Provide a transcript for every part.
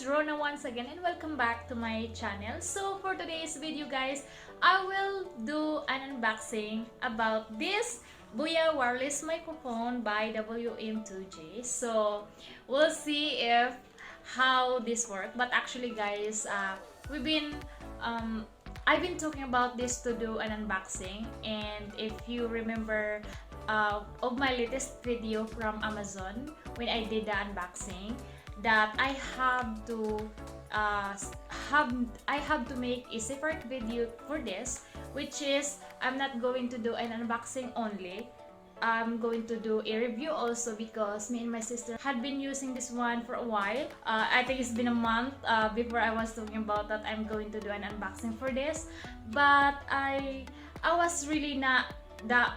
is Rona once again, and welcome back to my channel. So for today's video guys, I will do an unboxing about this Boya Wireless Microphone by WM2G. So we'll see if how this works. But actually guys, we've been I've been talking about this to do an unboxing, and if you remember of my latest video from Amazon when I did the unboxing, that I have to make a separate video for this, which is I'm not going to do an unboxing only. I'm going to do a review also, because me and my sister had been using this one for a while. I think it's been a month before I was talking about that I'm going to do an unboxing for this, but I was really not that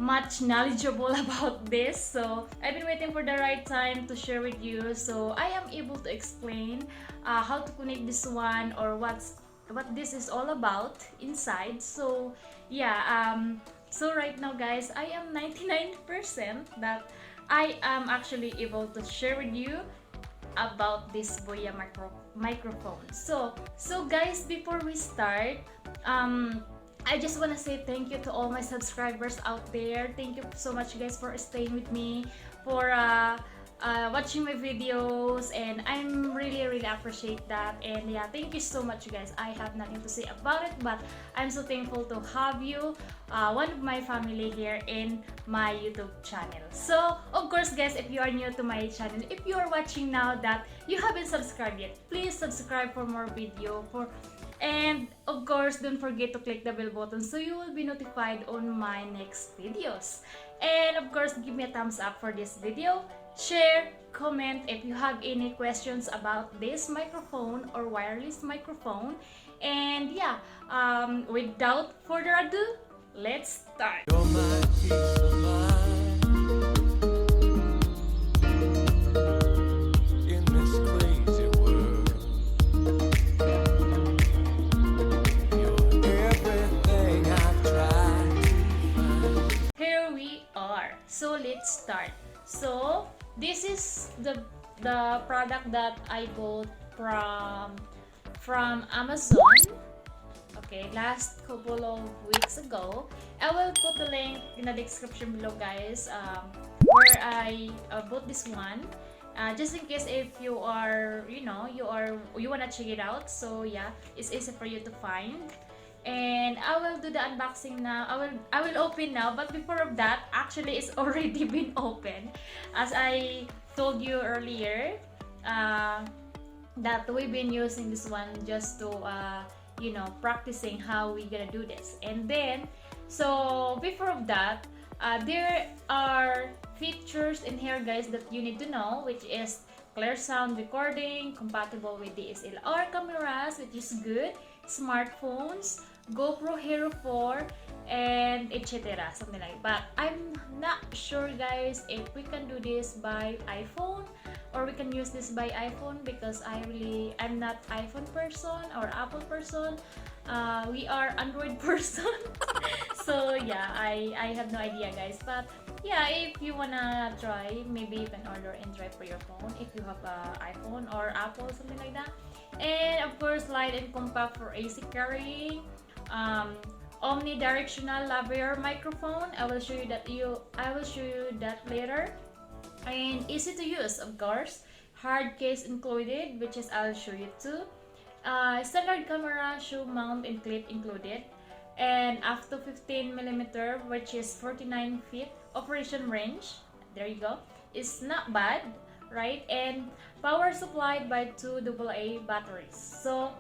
much knowledgeable about this, so I've been waiting for the right time to share with you, so I am able to explain how to connect this one, or what this is all about inside. So yeah, so right now guys, I am 99% that I am actually able to share with you about this Boya microphone. So guys, before we start, I just want to say thank you to all my subscribers out there. Thank you so much guys for staying with me, for watching my videos, and I'm really appreciate that. And yeah, thank you so much guys. I have nothing to say about it, but I'm so thankful to have you, one of my family here in my YouTube channel. So of course guys, if you are new to my channel, if you are watching now that you haven't subscribed yet, please subscribe for more video, and of course don't forget to click the bell button so you will be notified on my next videos. And of course, give me a thumbs up for this video, share, comment if you have any questions about this microphone or wireless microphone. And yeah, without further ado, let's start. You're my peace of mind in this crazy world. You're everything I've tried to find. Here we are. So let's start. So this is the product that I bought from Amazon. Okay, last couple of weeks ago. I will put the link in the description below guys, where I bought this one, just in case if you are, you wanna check it out. So yeah, it's easy for you to find. And I will do the unboxing now. I will open now, but before of that, actually it's already been opened, as I told you earlier, that we've been using this one just to practicing how we gonna do this. And then, so before of that, there are features in here guys that you need to know, which is clear sound recording, compatible with DSLR cameras, which is good, smartphones, GoPro Hero 4, and etc. something like that. But I'm not sure guys if we can do this by iPhone, or we can use this by iPhone, because I'm not iPhone person or Apple person. We are Android person. So yeah, I have no idea guys. But yeah, if you wanna try, maybe you can order and try for your phone if you have iPhone or Apple, something like that. And of course, light and compact for AC carrying. Omnidirectional lavalier microphone. I will show you that later. And easy to use, of course. Hard case included, which is I'll show you too. Standard camera, shoe mount and clip included. And up to 15mm, which is 49 feet operation range. There you go. It's not bad, right? And power supplied by 2 AA batteries. So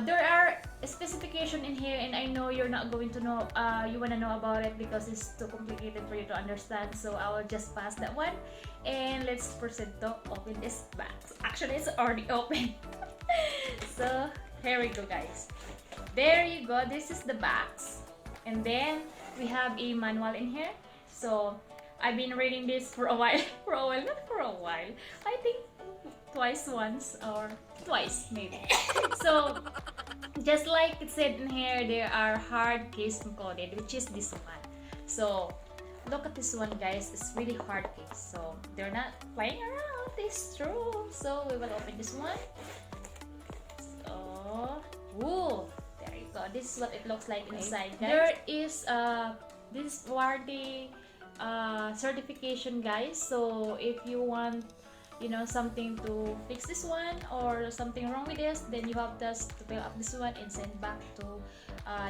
there are specification in here, and I know you're not going to know, you want to know about it because it's too complicated for you to understand, so I will just pass that one. And let's proceed to open this box. Actually, it's already open. So here we go guys. There you go, this is the box. And then we have a manual in here. So I've been reading this for a while, not for a while, I think once or twice maybe. So just like it said in here, there are hard case included, which is this one. So look at this one guys, it's really hard case, so they're not playing around. is true. So we will open this one. So, woo! There you go. This is what it looks like inside, guys. There is this warranty certification, guys. So if you want, you know, something to fix this one or something wrong with this, then you have just to fill up this one and send back to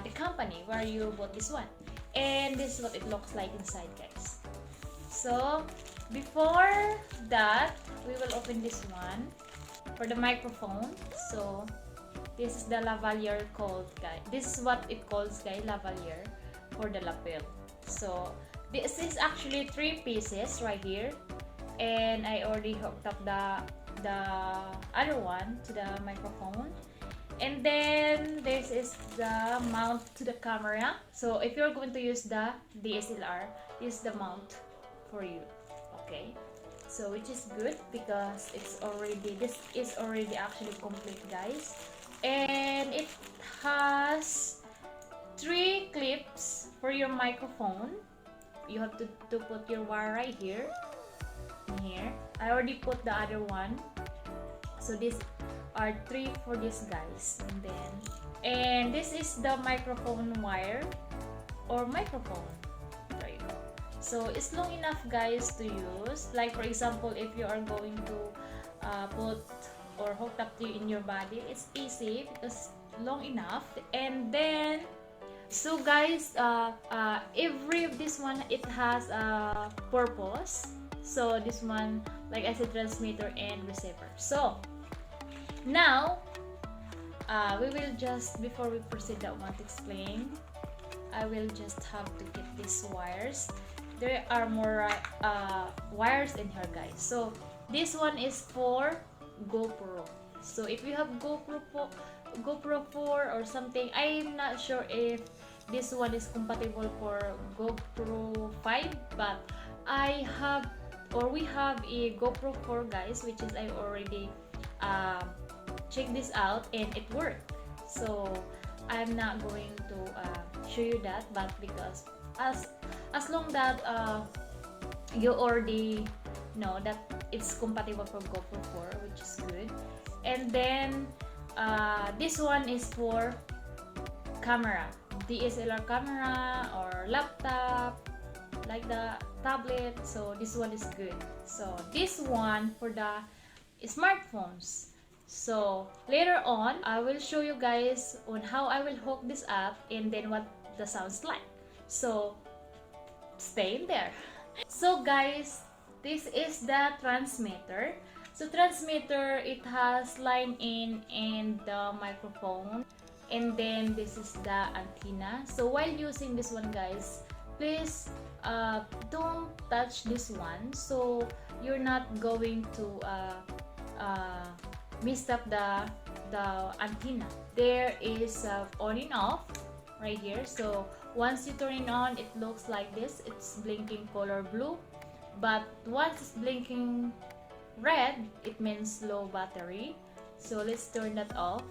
the company where you bought this one. And this is what it looks like inside, guys. So before that, we will open this one for the microphone. So this is the lavalier called, guys. This is what it calls, guys, lavalier for the lapel. So this is actually 3 pieces right here, and I already hooked up the other one to the microphone. And then this is the mount to the camera. So if you're going to use the DSLR, this is the mount for you. Okay, so which is good because this is already actually complete, guys. And it has 3 clips for your microphone. You have to put your wire right here. Here I already put the other one, so these are 3 for this, guys. And this is the microphone wire or microphone. There you go. So it's long enough, guys, to use. Like for example, if you are going to put or hooked up to in your body, it's easy because long enough. And then so guys, every this one, it has a purpose. So this one, like I said, transmitter and receiver. So now we will just, before we proceed, I want to explain. I will just have to get these wires. There are more wires in here, guys. So this one is for GoPro. So if you have GoPro 4 or something, I'm not sure if this one is compatible for GoPro 5, but we have a GoPro 4, guys, which is I already checked this out and it worked. So I'm not going to show you that, but because as long that you already know that it's compatible for GoPro 4, which is good. And then this one is for camera, DSLR camera or laptop, like the tablet. So this one is good. So this one for the smartphones. So later on, I will show you guys on how I will hook this up and then what the sounds like. So stay in there. So guys, this is the transmitter. So transmitter, it has line in and the microphone, and then this is the antenna. So while using this one, guys, please don't touch this one, so you're not going to mess up the antenna. There is on and off right here. So once you turn it on, it looks like this. It's blinking color blue, but once it's blinking red, it means low battery. So let's turn that off.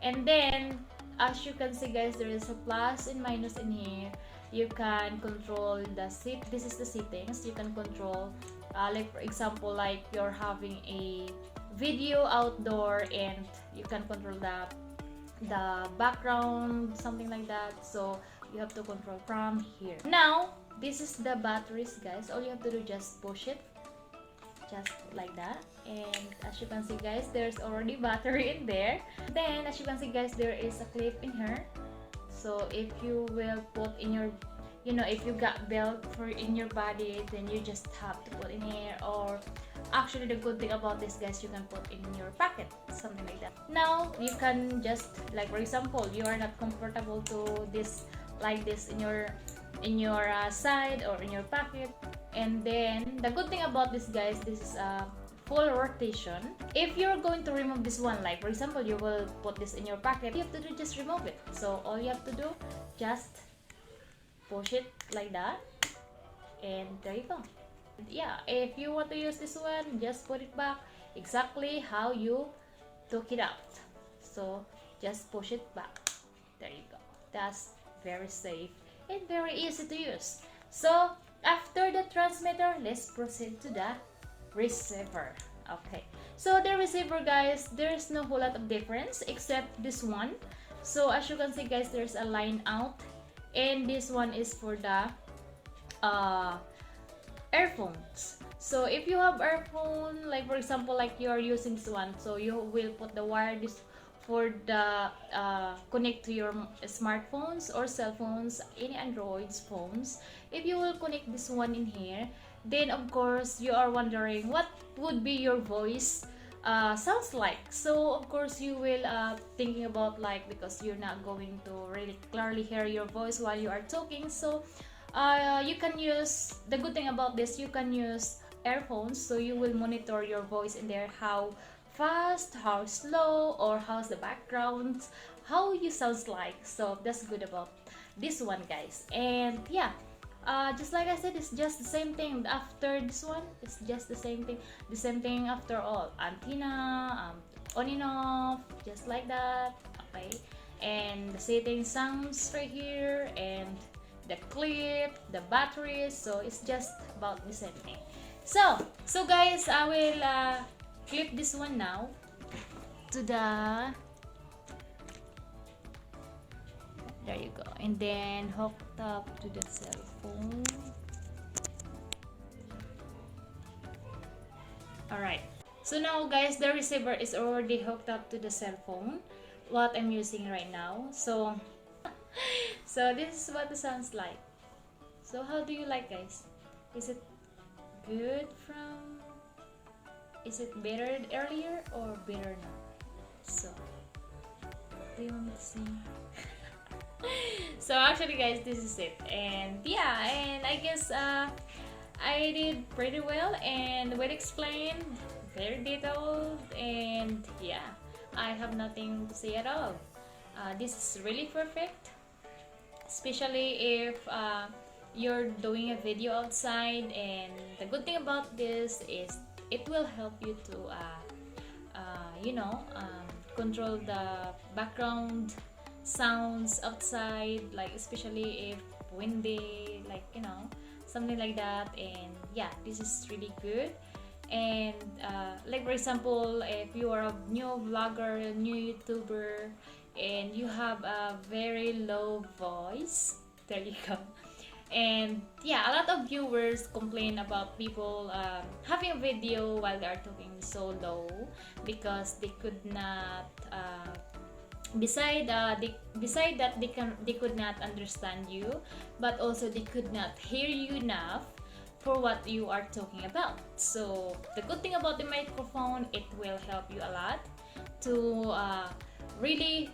And then as you can see, guys, there is a plus and minus in here. You can control the seat. This is the settings. You can control like for example, like you're having a video outdoor and you can control the background, something like that. So you have to control from here. Now this is the batteries, guys. All you have to do, just push it just like that, and as you can see, guys, there's already battery in there. Then as you can see, guys, there is a clip in here. So if you will put in your, you know, if you got belt for in your body, then you just have to put in here. Or actually the good thing about this, guys, you can put in your pocket, something like that. Now you can just, like for example, you are not comfortable to this like this in your side or in your pocket. And then the good thing about this, guys, this is a full rotation. If you're going to remove this one, like for example, you will put this in your pocket, you have to do just remove it. So all you have to do, just push it like that, and there you go. Yeah, if you want to use this one, just put it back exactly how you took it out. So just push it back. There you go. That's very safe and very easy to use. So after the transmitter, let's proceed to the receiver. Okay, so the receiver, guys, there's no whole lot of difference except this one. So as you can see, guys, there's a line out, and this one is for the uh, earphones. So if you have earphone, like for example, like you are using this one, so you will put the wire this for the connect to your smartphones or cell phones, any Android's phones. If you will connect this one in here, then of course you are wondering what would be your voice sounds like. So of course you will thinking about, like, because you're not going to really clearly hear your voice while you are talking. So you can use, the good thing about this, you can use earphones, so you will monitor your voice in there, how fast, how slow, or how's the background, how you sounds like. So that's good about this one, guys. And yeah, just like I said, it's just the same thing after this one. It's just the same thing after all. Antenna, on and off, just like that. Okay, and the setting sounds right here, and the clip, the batteries. So it's just about the same thing. So guys, I will clip this one now to the, there you go, and then hooked up to the cell phone. Alright, so now guys, the receiver is already hooked up to the cell phone, what I'm using right now. So so this is what it sounds like. So how do you like, guys? Is it good from, is it better earlier or better now? So do you want me to sing? So actually, guys, this is it. And yeah, and I guess I did pretty well and well explained, very detailed, and yeah, I have nothing to say at all. This is really perfect, especially if you're doing a video outside. And the good thing about this is it will help you to control the background sounds outside, like especially if windy, like something like that. And yeah, this is really good. And like for example, if you are a new vlogger, new YouTuber, and you have a very low voice, there you go. And yeah, a lot of viewers complain about people having a video while they are talking so low, because they could not beside that they could not understand you, but also they could not hear you enough for what you are talking about. So the good thing about the microphone, it will help you a lot to really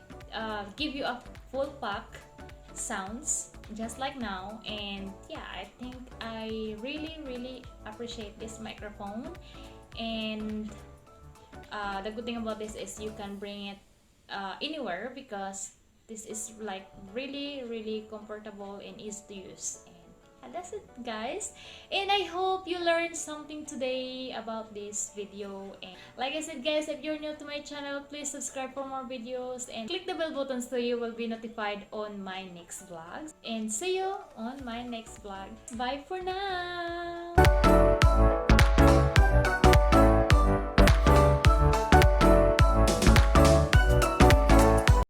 give you a full pack sounds, just like now. And yeah, I think I really appreciate this microphone. And the good thing about this is you can bring it anywhere, because this is like really comfortable and easy to use. And that's it, guys. And I hope you learned something today about this video. And like I said, guys, if you're new to my channel, please subscribe for more videos and click the bell button so you will be notified on my next vlogs. And see you on my next vlog. Bye for now.